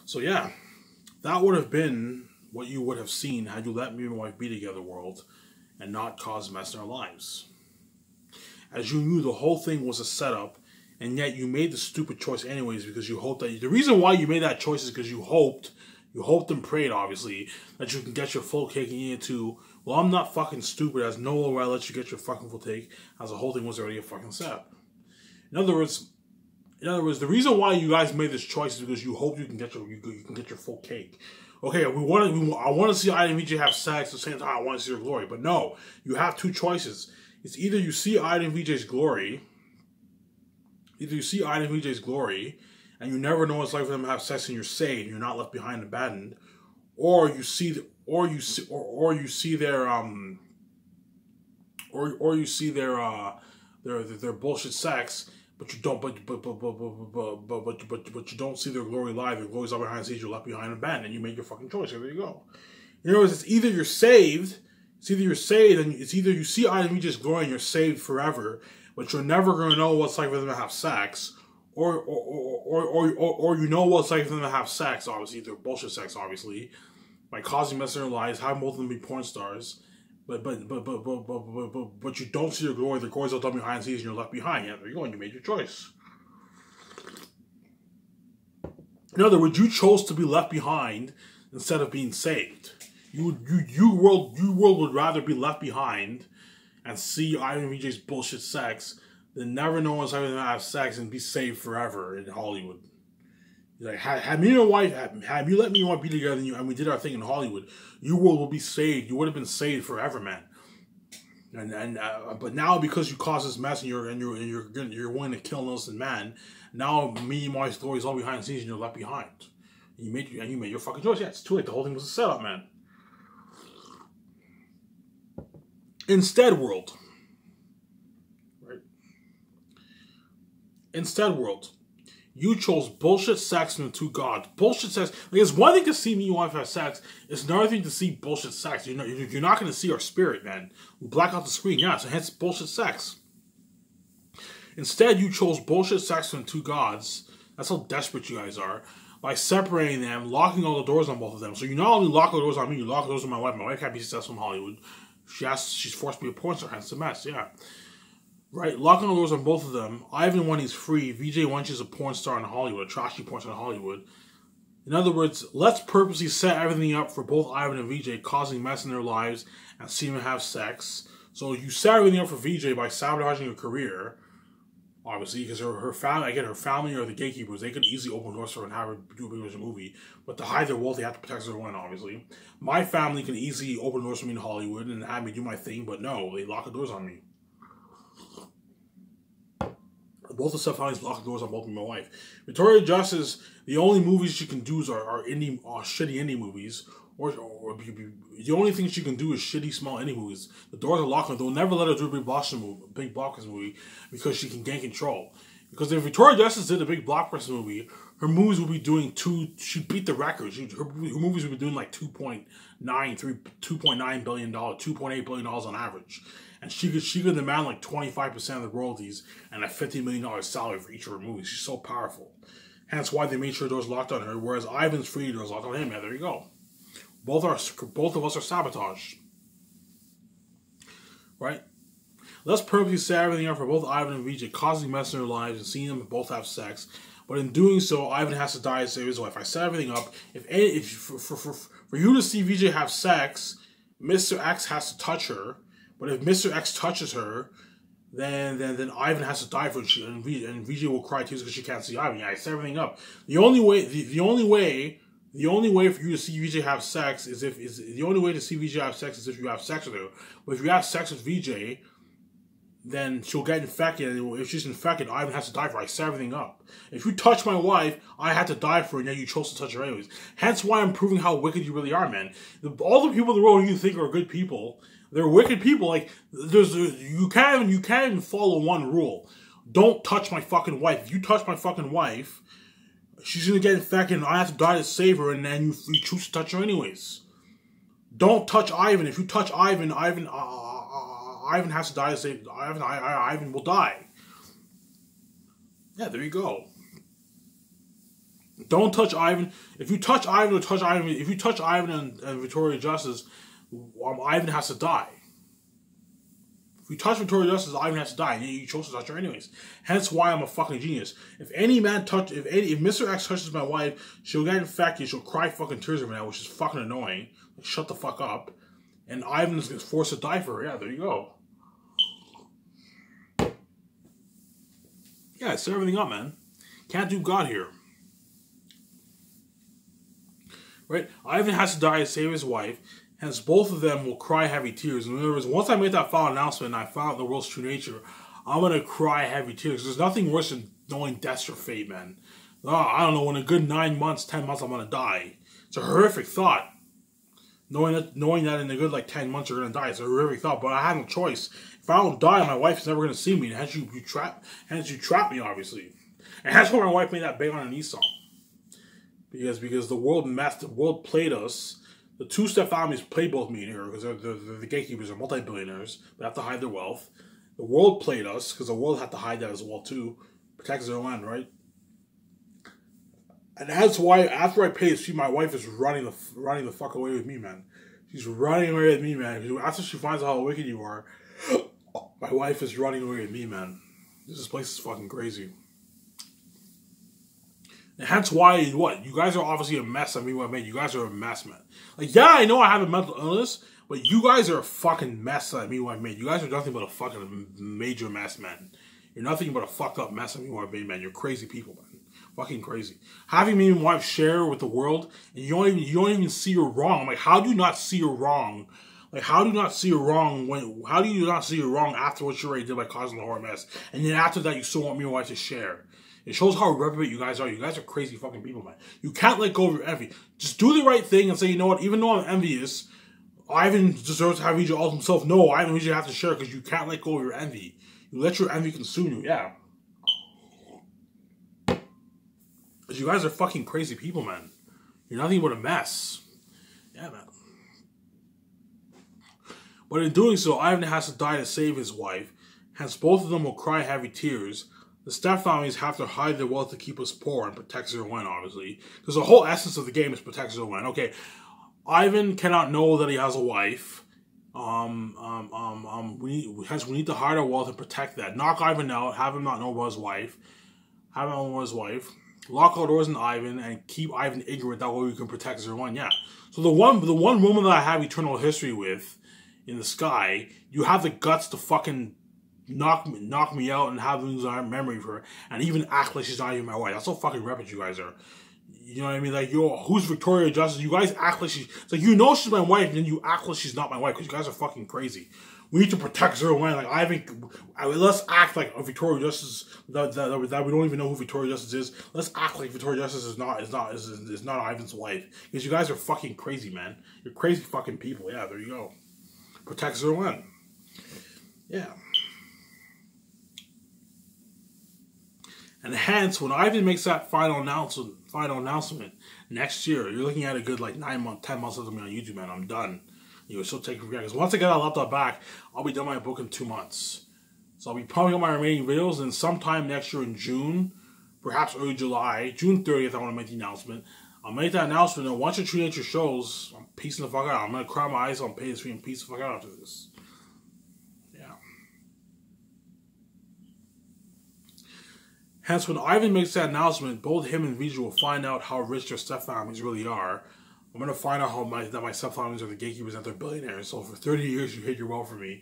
So yeah, that would have been what you would have seen had you let me and my wife be together, world, and not cause mess in our lives. As you knew the whole thing was a setup, and yet you made the stupid choice anyways because you hoped that... The reason why you made that choice is because you hoped and prayed, obviously, that you can get your full cake and eat it too. Well, I'm not fucking stupid, as no way I let you get your fucking full cake, as the whole thing was already a fucking setup. In other words, the reason why you guys made this choice is because you hope you can get your full cake. Okay, I want to see Ida and VJ have sex at the same time I want to see their glory. But no, you have two choices. It's either you see Ida and VJ's glory, and you never know what it's like for them to have sex and you're saved and you're not left behind and abandoned, or you see their bullshit sex. But you don't. But you don't see their glory live. Their glory's all behind the scenes. You're left behind and abandoned, and you make your fucking choice. There you go. You know, it's either you're saved. It's either you see Ida and VJ's glory and you're saved forever, but you're never gonna know what it's like for them to have sex, or you know what it's like for them to have sex. Obviously, they're bullshit sex. Obviously, by causing mess in their lives, having both of them be porn stars. But you don't see your glory. The glory's all done behind the scenes, and you're left behind. Yeah, there you go, and you made your choice. In other words, you chose to be left behind instead of being saved. You world would rather be left behind and see Ida and VJ's bullshit sex than never know what's going to have sex and be saved forever in Hollywood. Like, had me and my wife, had you let me and my wife be together and we did our thing in Hollywood, your world would be saved. You would have been saved forever, man. But now because you caused this mess and you're willing to kill an innocent man, now me and my wife's glory is all behind the scenes and you're left behind. And you made your fucking choice. Yeah, it's too late. The whole thing was a setup, man. Instead, world. Right? Instead, world. You chose bullshit sex from the two gods. Bullshit sex. Like, it's one thing to see me and my wife have sex. It's another thing to see bullshit sex. You're not going to see our spirit, man. We black out the screen. Yeah, so hence bullshit sex. Instead, you chose bullshit sex from the two gods. That's how desperate you guys are. By separating them, locking all the doors on both of them. So you not only lock the doors on me, you lock the doors on my wife. My wife can't be successful in Hollywood. She's forced to be a porn star. Hence the mess, yeah. Right, locking the doors on both of them. Ivan, when he's free, VJ, when she's a porn star in Hollywood, a trashy porn star in Hollywood. In other words, let's purposely set everything up for both Ivan and VJ, causing mess in their lives and seeing them have sex. So you set everything up for VJ by sabotaging her career, obviously, because her family are the gatekeepers. They could easily open doors for her and have her do a movie. But to hide their wealth, they have to protect their one, obviously. My family can easily open doors for me in Hollywood and have me do my thing, but no, they lock the doors on me. Both the stepfathers lock the doors on both of my wife. Victoria Justice, the only movies she can do are shitty indie movies. Or the only thing she can do is shitty small indie movies. The doors are locked. They'll never let her do a big blockbuster movie because she can gain control. Because if Victoria Justice did a big blockbuster movie, her movies would be doing she'd beat the record. Her movies would be doing like $2.9 billion, $2.8 billion on average. And she could demand like 25% of the royalties and a $50 million salary for each of her movies. She's so powerful. Hence why they made sure doors locked on her, whereas Ivan's free, doors locked on him. Yeah, there you go. Both of us are sabotaged. Right? Let's purposely set everything up for both Ivan and VJ, causing mess in their lives and seeing them both have sex. But in doing so, Ivan has to die to save his wife. I set everything up. For you to see VJ have sex, Mr. X has to touch her. But if Mr. X touches her, then Ivan has to die for it, and VJ will cry too because she can't see Ivan. Yeah, I set everything up. The only way for you to see VJ have sex is if you have sex with her. But if you have sex with VJ, then she'll get infected, and if she's infected, Ivan has to die for her. I set everything up. If you touch my wife, I had to die for her, and yet you chose to touch her anyways. Hence why I'm proving how wicked you really are, man. All the people in the world you think are good people, they're wicked people. Like, you can't even follow one rule. Don't touch my fucking wife. If you touch my fucking wife, she's gonna get infected and I have to die to save her, and then you choose to touch her anyways. Don't touch Ivan. If you touch Ivan, Ivan has to die to save Ivan. Ivan will die. Yeah, there you go. Don't touch Ivan. If you touch Ivan if you touch Ivan and Victoria Justice, Ivan has to die. If you touch Victoria Justice, Ivan has to die, and you chose to touch her anyways. Hence why I'm a fucking genius. If Mr. X touches my wife, she'll get infected, she'll cry fucking tears of me now, which is fucking annoying. Like, shut the fuck up. And Ivan is forced to die for her. Yeah, there you go. Yeah, set everything up, man. Can't do God here. Right? Ivan has to die to save his wife. Hence, both of them will cry heavy tears. In other words, once I make that final announcement and I found out the world's true nature, I'm going to cry heavy tears. There's nothing worse than knowing death's your fate, man. I don't know, in a good 9 months, 10 months, I'm going to die. It's a horrific thought. Knowing that in a good, 10 months, you're going to die. It's a horrific thought, but I have no choice. If I don't die, my wife is never going to see me. And hence, you trap me, obviously. And that's why my wife made that bang on her knee song. Because the world played us. The two-step families play both me and her because they're the gatekeepers, they're multi-billionaires. They have to hide their wealth. The world played us because the world had to hide that as well too. Protects their land, right? And that's why after I pay this fee, my wife is running the fuck away with me, man. She's running away with me, man. After she finds out how wicked you are, my wife is running away with me, man. This place is fucking crazy. And hence why, you guys are obviously a mess. I mean, you guys are a mess, man. Yeah, I know I have a mental illness, but you guys are a fucking mess. You guys are nothing but a fucking major mess, man. You're nothing but a fucked up mess. Man. You're crazy people, man. Fucking crazy. Having me and my wife share with the world, and you don't even see her wrong. I'm like, how do you not see her wrong? How do you not see her wrong how do you not see her wrong after what you already did by causing the whole mess? And then after that, you still want me and my wife to share. It shows how reprobate you guys are. You guys are crazy fucking people, man. You can't let go of your envy. Just do the right thing and say, you know what, even though I'm envious, Ivan deserves to have Ouija all himself. No, Ivan Ouija have to share because you can't let go of your envy. You let your envy consume you, yeah. Because you guys are fucking crazy people, man. You're nothing but a mess. Yeah, man. But in doing so, Ivan has to die to save his wife. Hence, both of them will cry heavy tears. The stepfamilies have to hide their wealth to keep us poor and protect their win, obviously. Because the whole essence of the game is protect their win. Okay, Ivan cannot know that he has a wife. We need to hide our wealth and protect that. Knock Ivan out, have him not know about his wife. Have him not know about his wife. Lock our doors on Ivan and keep Ivan ignorant. That way we can protect their win. Yeah. So the one woman that I have eternal history with in the sky, you have the guts to fucking knock me out and have lose our memory for her and even act like she's not even my wife. That's how fucking reprobate you guys are. You know what I mean? Who's Victoria Justice? You guys act like it's like, you know she's my wife, and then you act like she's not my wife because you guys are fucking crazy. We need to protect Zero One. Let's act like a Victoria Justice that we don't even know who Victoria Justice is. Let's act like Victoria Justice is not Ivan's wife because you guys are fucking crazy, man. You're crazy fucking people. Yeah, there you go. Protect Zero One. Yeah. And hence, when Ivan makes that final announcement next year, you're looking at a good 9 months, 10 months of me on YouTube, man. I'm done. You're still taking for granted. Because once I get that laptop back, I'll be done my book in 2 months. So I'll be pumping up my remaining videos, and sometime next year in June, perhaps early July, June 30th, I want to make the announcement. I'll make that announcement, and once the True Nature shows, I'm piecing the fuck out. I'm going to cry my eyes on pay this free and piece the fuck out after this. Hence, when Ivan makes that announcement, both him and Vija will find out how rich their stepfamilies really are. I'm going to find out that my stepfamilies are the gatekeepers and they're billionaires. So for 30 years, you hid your wealth from me.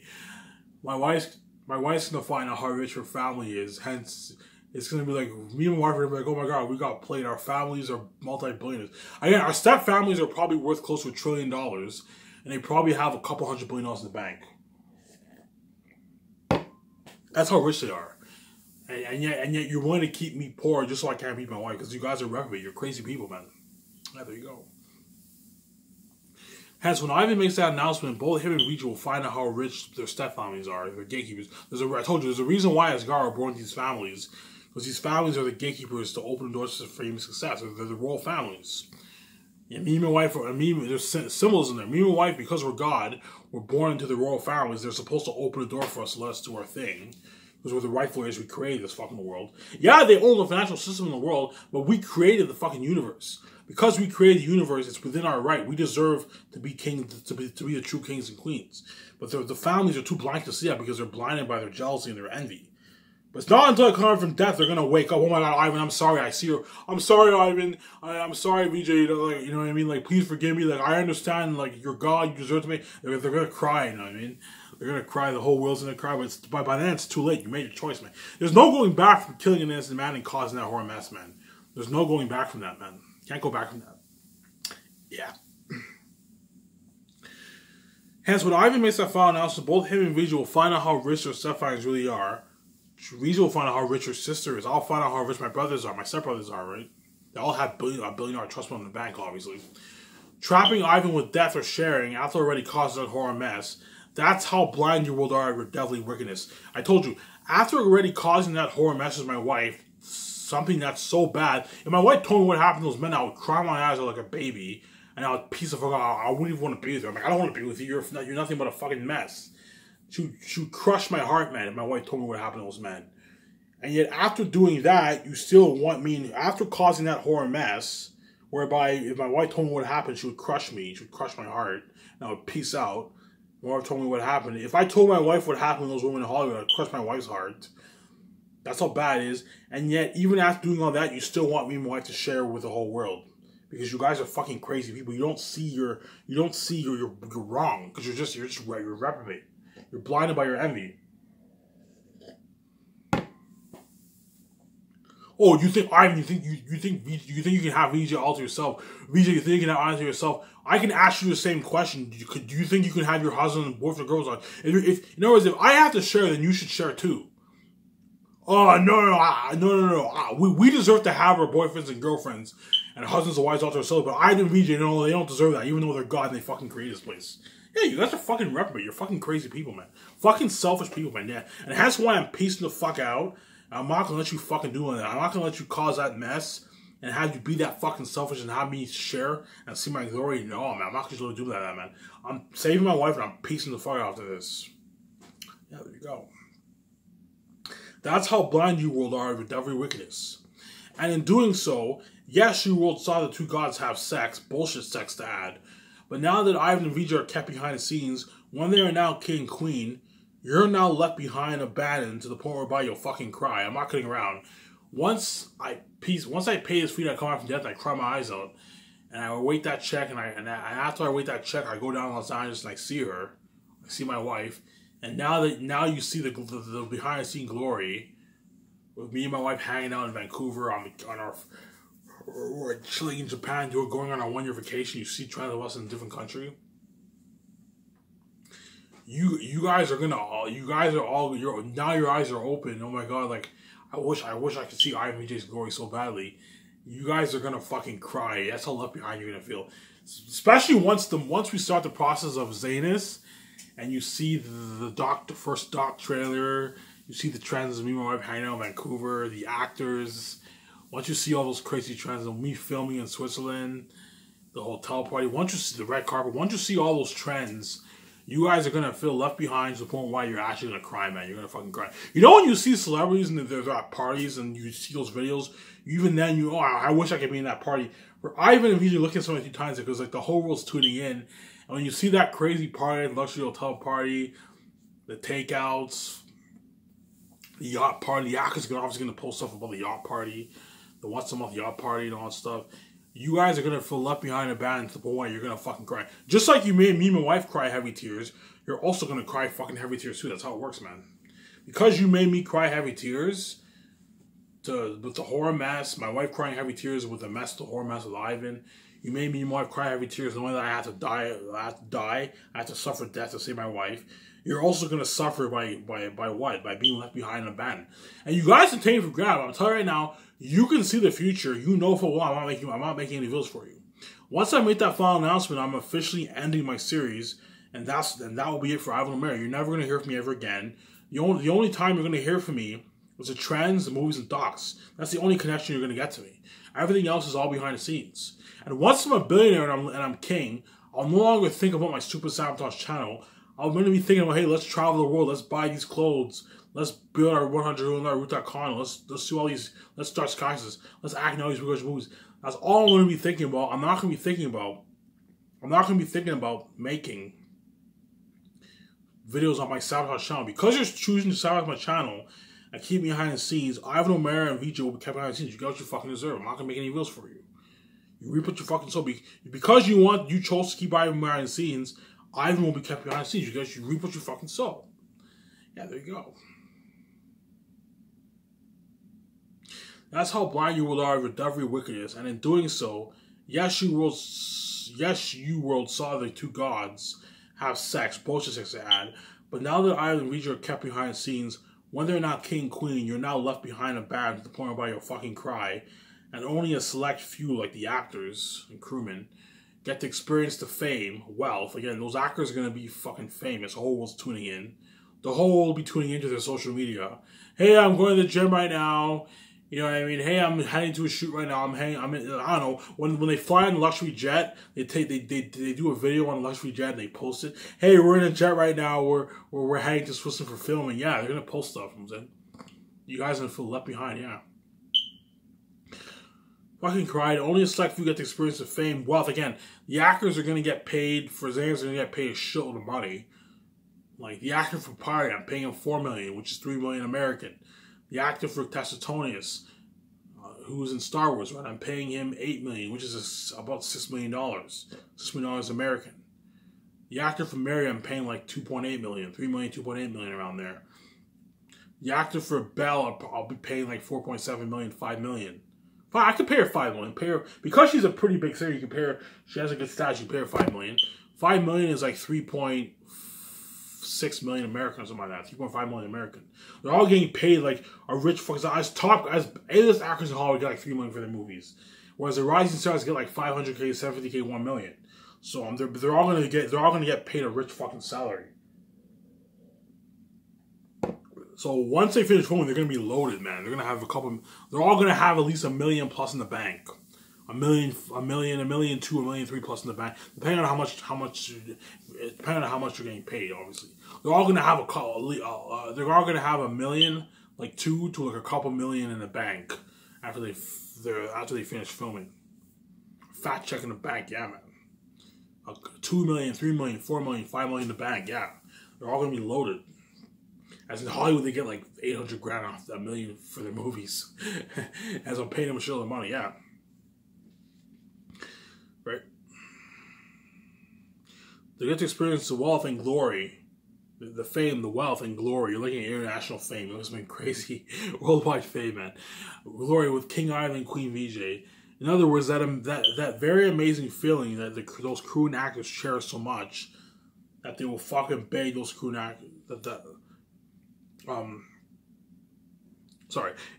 My wife's going to find out how rich her family is. Hence, it's going to be like, me and my wife are going to be like, oh my God, we got played. Our families are multi-billionaires. Again, our stepfamilies are probably worth close to $1 trillion. And they probably have a couple $100 billion in the bank. That's how rich they are. And yet you're willing to keep me poor just so I can't beat my wife because you guys are reprobate. You're crazy people, man. Yeah, there you go. Hence, when Ivan makes that announcement, both him and Vija will find out how rich their stepfamilies are, their gatekeepers. I told you, there's a reason why Asgar are born to these families. Because these families are the gatekeepers to open the doors to fame and success. They're the royal families. Yeah, me and my wife, there's symbols in there. Me and my wife, because we're God, we're born into the royal families. They're supposed to open the door for us to let us do our thing. because we're the rightful heirs. We created this fucking world. Yeah, they own the financial system in the world, but we created the fucking universe. Because we created the universe, it's within our right. We deserve to be kings, to be the true kings and queens. But the families are too blind to see that because they're blinded by their jealousy and their envy. But it's not until I come out from death they're gonna wake up. Oh my God, Ivan, I'm sorry. I see you. I'm sorry, Ivan. I'm sorry, VJ. Like, you know what I mean? Like, please forgive me. Like, I understand. Like, you're God. You deserve to me. They're gonna cry. You know what I mean? They're gonna cry. The whole world's gonna cry. But by then it's too late. You made your choice, man. There's no going back from killing an innocent man and causing that horror mess, man. There's no going back from that, man. Can't go back from that. Yeah. Hence, when Ivan makes that final announcement, both him and VJ will find out how rich their stepfathers really are. VJ will find out how rich her sister is. I'll find out how rich my brothers are, my stepbrothers are, right? They all have a billion-dollar trust fund in the bank, obviously. Trapping Ivan with death or sharing after already causing a horror mess. That's how blind you world are of your deadly wickedness. I told you, after already causing that horror mess with my wife, something that's so bad, if my wife told me what happened to those men, I would cry my eyes out like a baby, and I would piece of fuck, I wouldn't even want to be with her. I'm like, I don't want to be with you. You're nothing but a fucking mess. She would crush my heart, man, if my wife told me what happened to those men. And yet, after doing that, you still want me, after causing that horror mess, whereby if my wife told me what happened, she would crush me. She would crush my heart, and I would peace out. My wife told me what happened. If I told my wife what happened to those women in Hollywood, I'd crush my wife's heart. That's how bad it is. And yet, even after doing all that, you still want me and my wife to share with the whole world. Because you guys are fucking crazy people. You don't see you're wrong. Because you're reprobate. You're blinded by your envy. Oh, you think Ivan? You think you can have VJ all to yourself? VJ, you think you can have all to yourself? I can ask you the same question. Do you think you can have your husband and boyfriend girls on? In other words, if I have to share, then you should share too. Oh no! We deserve to have our boyfriends and girlfriends and husbands and wives all to ourselves. But I and VJ, no, they don't deserve that. Even though they're God and they fucking created this place. Yeah, you guys are fucking reprobate. You're fucking crazy people, man. Fucking selfish people, man. Yeah, and that's why I'm piecing the fuck out. I'm not gonna let you fucking do that. I'm not gonna let you cause that mess and have you be that fucking selfish and have me share and see my glory. No, man, I'm not gonna do that, man. I'm saving my wife and I'm piecing the fuck out after this. Yeah, there you go. That's how blind you world are with every wickedness. And in doing so, yes, you world saw the two gods have sex, bullshit sex to add. But now that Ivan and VJ are kept behind the scenes, when they are now king and queen, you're now left behind, abandoned to the point whereby you'll fucking cry. I'm not kidding around. Once I pay this fee, I come out from death, I cry my eyes out, and I await that check. And after I await that check, I go down to Los Angeles and I see her, I see my wife, and now you see the behind the scene glory with me and my wife hanging out in Vancouver we're chilling in Japan, going on our 1-year vacation. You see trends of us in a different country. You guys are now your eyes are open. Oh my God, like I wish I could see Ivan VJ's glory so badly. You guys are gonna fucking cry. That's how left behind you're gonna feel. Especially once we start the process of Miscellaneous and you see the first doc trailer, you see the trends of me and my wife hanging out in Vancouver, the actors. Once you see all those crazy trends of me filming in Switzerland, the hotel party, once you see the red carpet, once you see all those trends, you guys are gonna feel left behind to the point where you're actually gonna cry, man. You're gonna fucking cry. You know when you see celebrities and they're at parties and you see those videos, even then I wish I could be in that party. For Ivan and VJ looking so many times because like the whole world's tuning in, and when you see that crazy party, luxury hotel party, the takeouts, the yacht party, the actors are obviously gonna post stuff about the yacht party, the once a month yacht party and all that stuff. You guys are going to feel left behind and abandoned to the point where you're going to fucking cry. Just like you made me and my wife cry heavy tears, you're also going to cry fucking heavy tears too. That's how it works, man. Because you made me cry heavy tears with the horror mess, my wife crying heavy tears with the horror mess with Ivan, you made me and my wife cry heavy tears knowing that I had to die, I had to suffer death to save my wife. You're also going to suffer by what? By being left behind and abandoned. And you guys can take it for granted. I'm telling you right now, you can see the future. You know for a while I'm not making any videos for you. Once I make that final announcement, I'm officially ending my series, and that will be it for Ivan O'Mara. You're never going to hear from me ever again. The only time you're going to hear from me was the trends, the movies, and docs. That's the only connection you're going to get to me. Everything else is all behind the scenes. And once I'm a billionaire and I'm king, I'll no longer think about my Super Sabotage channel. I'm going to be thinking about, hey, let's travel the world. Let's buy these clothes. Let's build our 100 rooftop condo. Let's do all these. Let's start skyscrapers. Let's act in all these rich movies. That's all I'm going to be thinking about. I'm not going to be thinking about making videos on my Sabotage channel. Because you're choosing to sabotage my channel and keep me behind the scenes, Ivan O'Mara and VJ will be kept behind the scenes. You got what you fucking deserve. I'm not going to make any videos for you. You reap what you fucking sow. Because you chose to keep Ivan behind the scenes, Ivan will be kept behind the scenes. You reap what you fucking sow. Yeah, there you go. That's how blind you will are with every wickedness, and in doing so, yes, you world saw the two gods have sex, bullshit sex they had, but now that Ivan and VJ are kept behind the scenes, when they're not king, queen, you're now left behind a band to the point where you'll fucking cry, and only a select few, like the actors and crewmen, get to experience the fame, wealth. Again, those actors are going to be fucking famous. The whole world's tuning in. The whole world will be tuning into their social media. Hey, I'm going to the gym right now. You know what I mean? Hey, I'm heading to a shoot right now. I don't know. When they fly in a luxury jet, they do a video on a luxury jet and they post it. Hey, we're in a jet right now. We're heading to Switzerland for filming. Yeah, they're gonna post stuff. I'm saying, you guys are gonna feel left behind. Yeah. Fucking cried. Only a select few get to experience the fame, wealth. Again, the actors are gonna get paid for Xans. Are gonna get paid a shitload of money. Like the actor for Pirate, I'm paying him $4 million, which is $3 million American. The actor for Tessitonius, who was in Star Wars, right? I'm paying him $8 million, which is about $6 million. $6 million American. The actor for Mary, I'm paying like $2.8 million, $3 million, $2.8 million around there. The actor for Belle, I'll be paying like $4.7 million, $5 million. I could pay her $5 million. Pay her, because she's a pretty big singer. You can pay her. She has a good status. You can pay her $5 million. $5 million is like 3.6 million American or something like that. 3.5 million American. They're all getting paid like a rich fuckers. As A-list actors in Hollywood get like $3 million for their movies, whereas the rising stars get like 500K, 750K, $1 million. So they're all gonna get paid a rich fucking salary. So once they finish filming, they're gonna be loaded, man. They're gonna have they're all gonna have at least $1 million plus in the bank. $1 million, $2, $1.3 million plus in the bank, depending on how much they're getting paid. Obviously, they're all gonna have they're all gonna have $1 million, like $2 to like a couple million in the bank after they finish filming. Fat check in the bank, yeah, man. $2 million, $3 million, $4 million, $5 million in the bank, yeah. They're all gonna be loaded. As in Hollywood, they get like 800 grand off $1 million for their movies. As I'm paying them a shitload of money, yeah. Right? They get to experience the wealth and glory, the fame, the wealth and glory. You're looking at international fame. It's been crazy. Worldwide fame, man. Glory with King Ivan and Queen VJ. In other words, that very amazing feeling that those crew and actors cherish so much that they will fucking beg those crew and actors.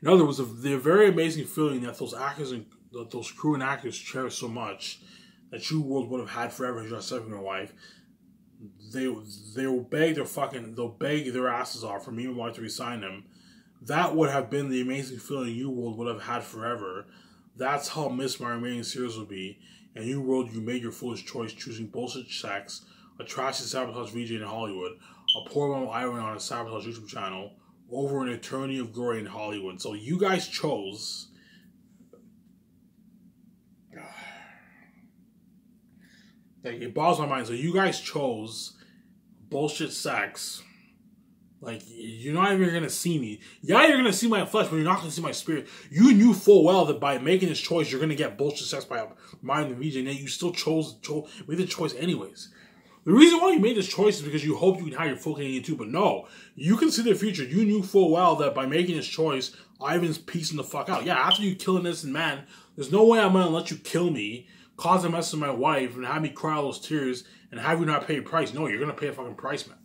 In other words, the very amazing feeling that those actors and those crew and actors cherish so much that you would have had forever as yourself and your wife, they will beg they'll beg their asses off for me and wife to resign them. That would have been the amazing feeling you would have had forever. That's how Miss My Remaining Series will be. And you world, you made your foolish choice choosing bullshit sex, a trashy sabotage VJ in Hollywood, a poor mom Iron on a sabotage YouTube channel, over an eternity of glory in Hollywood. So you guys chose. Like, it boggles my mind. So you guys chose bullshit sex. Like, you're not even going to see me. Yeah, you're going to see my flesh, but you're not going to see my spirit. You knew full well that by making this choice, you're going to get bullshit sex by mind the VJ, and yet you still made the choice anyways. The reason why you made this choice is because you hoped you could have your full Canadian too, but no. You can see the future. You knew full well that by making this choice, Ivan's piecing the fuck out. Yeah, after you kill an innocent man, there's no way I'm going to let you kill me, cause a mess with my wife, and have me cry all those tears, and have you not pay a price. No, you're going to pay a fucking price, man.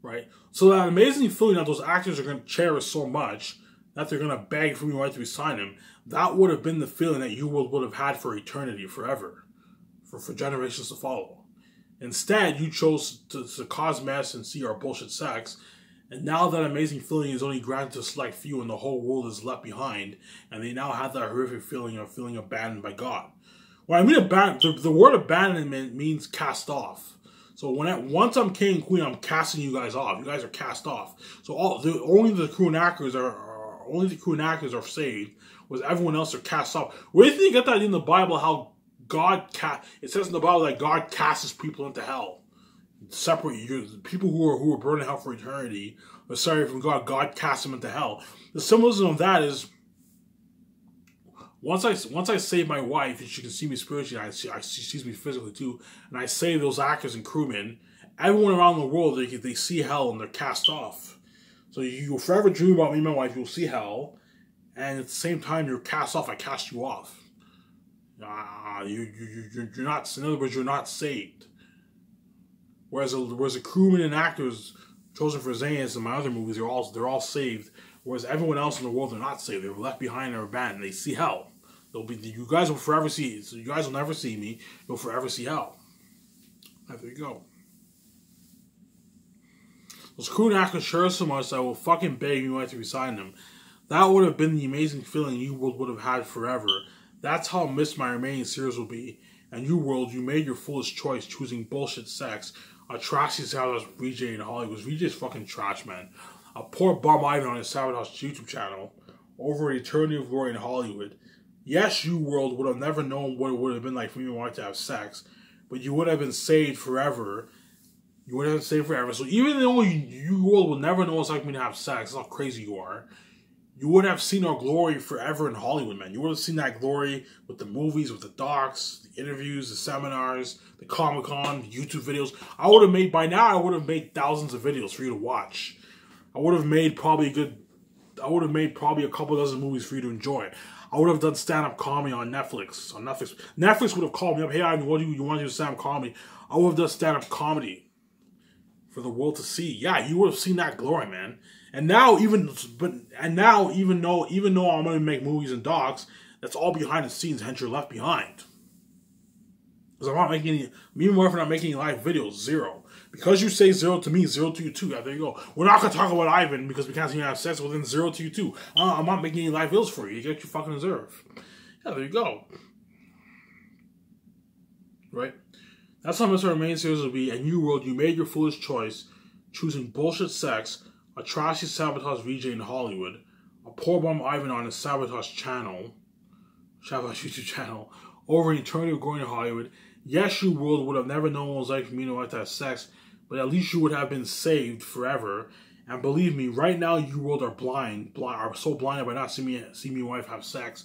Right? So that amazing feeling that those actors are going to cherish so much that they're going to beg for me right to resign them, that would have been the feeling that you would have had for eternity, forever, for generations to follow. Instead, you chose to cause mess and see our bullshit sex, and now that amazing feeling is only granted to a select few and the whole world is left behind, and they now have that horrific feeling of feeling abandoned by God. When I mean abandoned, the word abandonment means cast off. So once I'm king and queen, I'm casting you guys off. You guys are cast off. So only the crew and actors are saved. Whereas everyone else are cast off. Where do you think you get that in the Bible? How it says in the Bible that God casts people into hell. Separate you, people who are burning hell for eternity, are sorry from God. God casts them into hell. The symbolism of that is once I save my wife and she can see me spiritually, she sees me physically too, and I save those actors and crewmen. Everyone around the world they see hell and they're cast off. So you'll forever dream about me and my wife. You'll see hell, and at the same time you're cast off. I cast you off. You're not. In other words, you're not saved. Whereas the crewmen and actors chosen for Miscellaneous in my other movies, they're all saved. Whereas everyone else in the world, they're not saved. They're left behind. They're abandoned. They see hell. You guys will forever see. So you guys will never see me. You'll forever see hell. There you go. Those crew and actors share so much that I will fucking beg you to resign them. That would have been the amazing feeling you would have had forever. That's how missed my remaining series will be. And you world, you made your foolish choice choosing bullshit sex. Atrocities Sabotage VJ in Hollywood. VJ's fucking trash, man. A poor bum Ivan on his Sabotage YouTube channel over an eternity of glory in Hollywood. Yes, you world would have never known what it would have been like for me and wife to have sex, but you would have been saved forever. You would have been saved forever. So even though you world will never know what it's like for me to have sex, that's how crazy you are. You would have seen our glory forever in Hollywood, man. You would have seen that glory with the movies, with the docs, the interviews, the seminars, the Comic-Con, the YouTube videos. By now, I would have made thousands of videos for you to watch. I would have made probably a couple dozen movies for you to enjoy. I would have done stand-up comedy on Netflix. Netflix would have called me up, hey, Ivan, what do you want to do stand-up comedy? I would have done stand-up comedy for the world to see. Yeah, you would have seen that glory, man. And now, even though I'm going to make movies and docs, that's all behind the scenes, hence you're left behind. Because I'm not making any, me and my wife are not making any live videos, zero. Because you say zero to me, zero to you too. Yeah, there you go. We're not going to talk about Ivan because we can't see you have sex, well then zero to you too. I'm not making any live videos for you. You get what you fucking deserve. Yeah, there you go. Right? That's how Mr. Main series will be. And you world, you made your foolish choice, choosing bullshit sex, Atrocities Sabotage VJ in Hollywood, a poor bum Ivan on his Sabotage YouTube channel, over an eternity of going to Hollywood. Yes, you world would have never known what it was like for me to have sex, but at least you would have been saved forever. And believe me, right now you world are so blinded by not seeing me and wife have sex.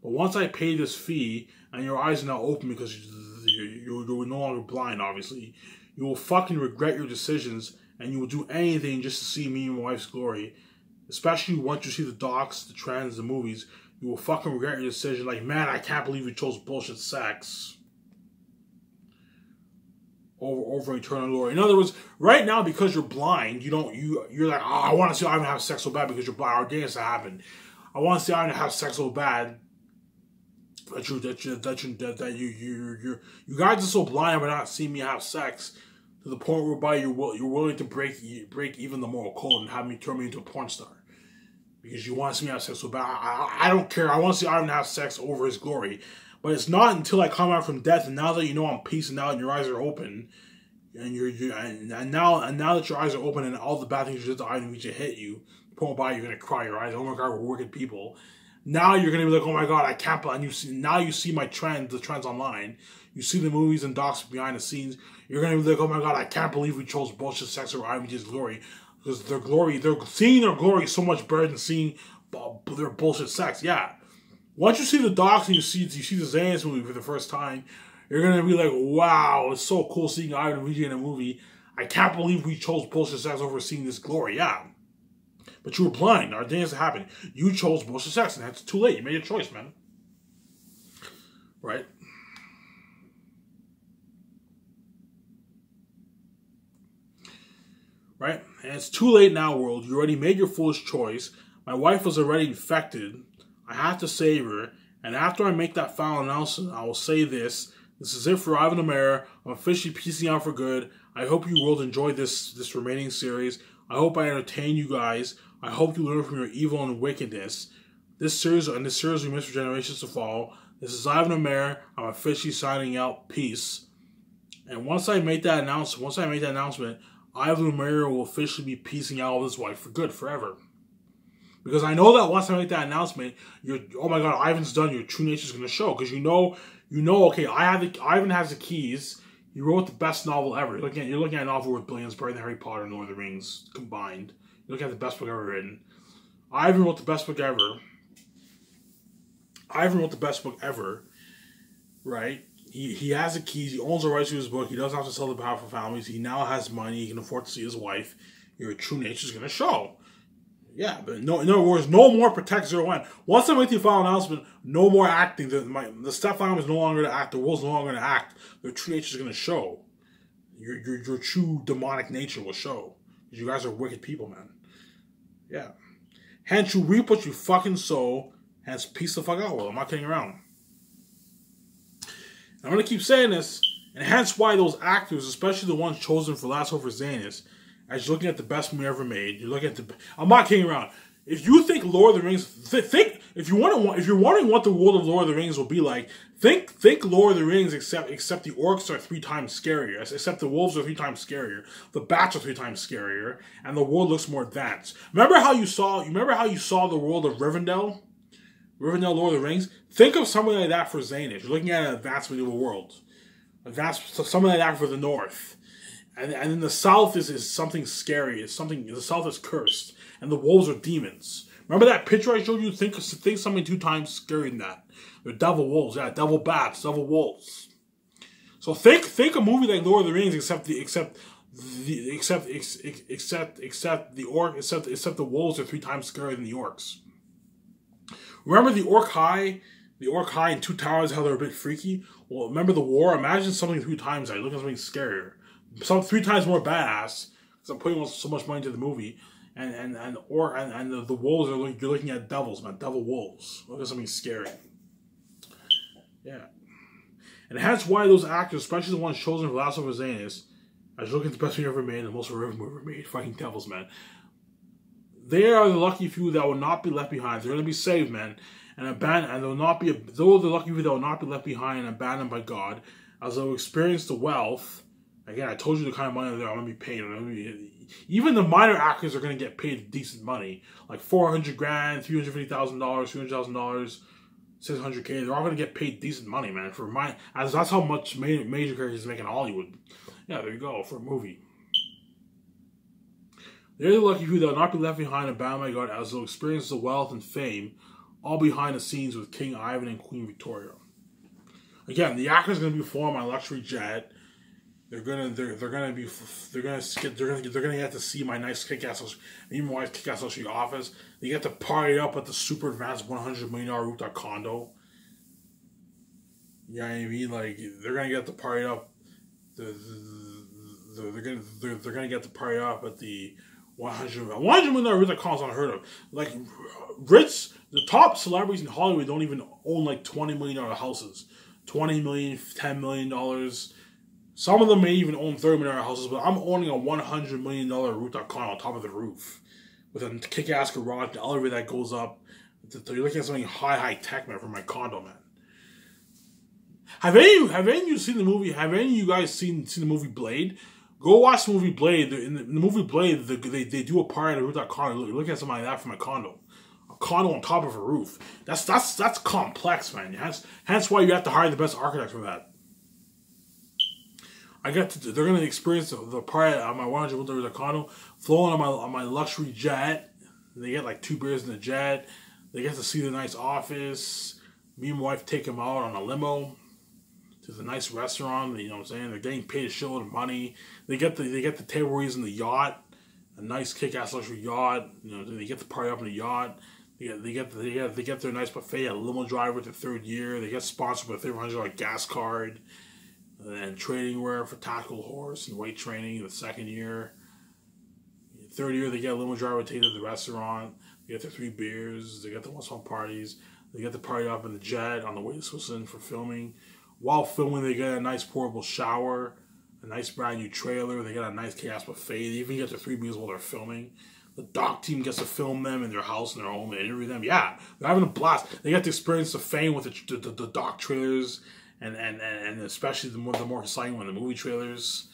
But once I pay this fee, and your eyes are now open because you're no longer blind, obviously, you will fucking regret your decisions. And you will do anything just to see me and my wife's glory. Especially once you see the docs, the trends, the movies. You will fucking regret your decision. Like, man, I can't believe you chose bullshit sex over eternal glory. In other words, right now, because you're blind, you're like, oh, I want to see Ivan have sex so bad because you're blind. Our day has to happen. I want to see Ivan have sex so bad that you guys are so blind by not seeing me have sex. To the point whereby you're willing to break even the moral code and have me turn me into a porn star. Because you want to see me have sex so bad. I don't care. I want to see Ivan have sex over his glory. But it's not until I come out from death, and now that you know I'm peacing out and your eyes are open, and now that your eyes are open and all the bad things you did to Ivan VJ hit you, the point whereby you're gonna cry your eyes. Oh my God, we're wicked people. Now you're gonna be like, oh my God, I can't believe. And you see my trends, the trends online. You see the movies and docs behind the scenes. You're going to be like, oh my God, I can't believe we chose bullshit sex over IMD's glory. Because seeing their glory is so much better than seeing their bullshit sex. Yeah. Once you see the docs and you see the Miscellaneous movie for the first time, you're going to be like, wow, it's so cool seeing Ivan and VJ in a movie. I can't believe we chose bullshit sex over seeing this glory. Yeah. But you were blind. Our day has happened. You chose bullshit sex, and that's too late. You made a choice, man. Right? Right? And it's too late now, world. You already made your foolish choice. My wife was already infected. I have to save her. And after I make that final announcement, I will say this. This is it for Ivan the Mayor. I'm officially peacing out for good. I hope you world enjoyed this remaining series. I hope I entertain you guys. I hope you learn from your evil and wickedness. This series we missed for generations to follow. This is Ivan the Mayor. I'm officially signing out. Peace. And once I make that announcement, Ivan Mayer will officially be piecing out with his wife for good, forever. Because I know that once I make that announcement, oh my god, Ivan's done. Your true nature is going to show. Because you know. Okay, Ivan has the keys. He wrote the best novel ever. You're looking at a novel worth billions, better than Harry Potter and Lord of the Rings combined. You're looking at the best book ever written. Ivan wrote the best book ever. Right? He has the keys. He owns the rights to his book. He doesn't have to sell the powerful families. He now has money. He can afford to see his wife. Your true nature is going to show. Yeah, but in other words, no more Protect Zero One. Once I make the final announcement, no more acting. The stepfamily is no longer going to act. The world's no longer going to act. Their true nature is going to show. Your true demonic nature will show. You guys are wicked people, man. Yeah. Hence, you reap what you fucking sow. Hence, peace the fuck out. Well, I'm not kidding around. I'm going to keep saying this, and hence why those actors, especially the ones chosen for Last Hope for Miscellaneous, as you're looking at the best movie ever made, you're looking at the. I'm not kidding around. If you think Lord of the Rings, if you're wondering what the world of Lord of the Rings will be like, think Lord of the Rings, except the orcs are 3 times scarier, except the wolves are 3 times scarier, the bats are 3 times scarier, and the world looks more advanced. Remember how you saw the world of Rivendell, Lord of the Rings? Think of something like that for Xanath. You're looking at an advanced medieval world, something like that for the North. And in the South is something scary. The South is cursed, and the wolves are demons. Remember that picture I showed you? Think something 2 times scarier than that. They're devil wolves, yeah, devil bats, devil wolves. So think a movie like Lord of the Rings, except the wolves are 3 times scarier than the orcs. Remember the Orc High and 2 Towers, how they're a bit freaky? Well, remember the war? Imagine something 3 times that. Look at something scarier. 3 times more badass, because I'm putting so much money into the movie, and the wolves are you're looking at devils, man, devil wolves. Look at something scary. Yeah, and hence why those actors, especially the ones chosen for Last of Us, as you look at the best movie ever made, and the most horrific movie ever made, fighting devils, man. They are the lucky few that will not be left behind. They're going to be saved, man, and they'll not be. Those are the lucky few that will not be left behind and abandoned by God, as they'll experience the wealth. Again, I told you the kind of money that I'm going to be paid. Even the minor actors are going to get paid decent money. Like $400,000, $350,000, $300,000, $600K. They're all going to get paid decent money, man. As that's how much major characters make in Hollywood. Yeah, there you go, for a movie. They're the lucky few that will not be left behind and bound by God, as they'll experience the wealth and fame, all behind the scenes with King Ivan and Queen Victoria. Again, the actors are going to be flying my luxury jet. They're gonna get to see my nice kick-ass, even my kick-ass luxury office. They get to party up at the super advanced $100 million rooftop condo. You know what I mean? Like, they're gonna get to party up. They're gonna get to party up at the $100 million rooftop condo is unheard of. Like, the top celebrities in Hollywood don't even own like $20 million houses, $20 million, $10 million. Some of them may even own $30 million houses, but I'm owning a $100 million rooftop condo on top of the roof with a kick-ass garage, the elevator that goes up. You're looking at something high tech, man, for my condo, man. Have any of you seen the movie? Have any of you guys seen the movie Blade? Go watch the movie Blade. In the movie Blade, they do a party at a rooftop condo. Look at something like that for my condo. A condo on top of a roof. That's complex, man. Hence why you have to hire the best architects for that. They're gonna experience the party on my $100 million condo, flowing on my luxury jet. They get like 2 beers in the jet. They get to see the nice office. Me and my wife take them out on a limo to the nice restaurant. You know what I'm saying? They're getting paid a shitload of money. They get the table reads in the yacht, a nice kick-ass luxury yacht. You know, they get to party up in the yacht. They get their nice buffet, a limo driver with their 3rd year. They get sponsored with a $300 gas card. And training wear for tactical horse and weight training in the 2nd year. 3rd year, they get a limo driver to take to the restaurant. They get their 3 beers. They get the once home parties. They get to party up in the jet on the way to Switzerland for filming. While filming, they get a nice portable shower, a nice brand new trailer. They get a nice chaos buffet. They even get their 3 meals while they're filming. The doc team gets to film them in their house, in their home, and interview them. Yeah, they're having a blast. They get to experience the fame with the doc trailers and especially the more exciting one, the movie trailers.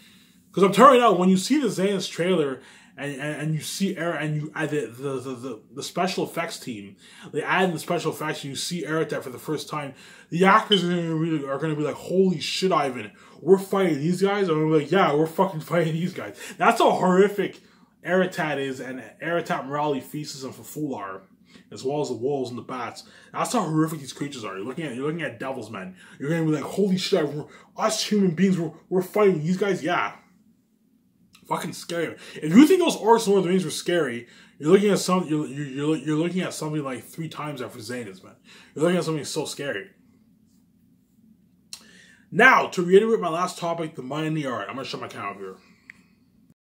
Because I'm telling you now, when you see the Xenos trailer and you see and you add the special effects team, they add in the special effects and you see Eric for the first time, the actors are gonna be like, holy shit, Ivan, we're fighting these guys? And I'm like, yeah, we're fucking fighting these guys. That's how horrific Eritat is, and Eritat morality feasts on Fular, as well as the wolves and the bats. That's how horrific these creatures are. You're looking at devils, man. You're gonna be like, holy shit, us human beings, we're fighting these guys. Yeah, fucking scary. If you think those orcs and Lord of the Rings were scary, you're looking at you're looking at something like 3 times after Xenos, man. You're looking at something so scary. Now, to reiterate my last topic, the mind and the art. I'm gonna shut my camera here.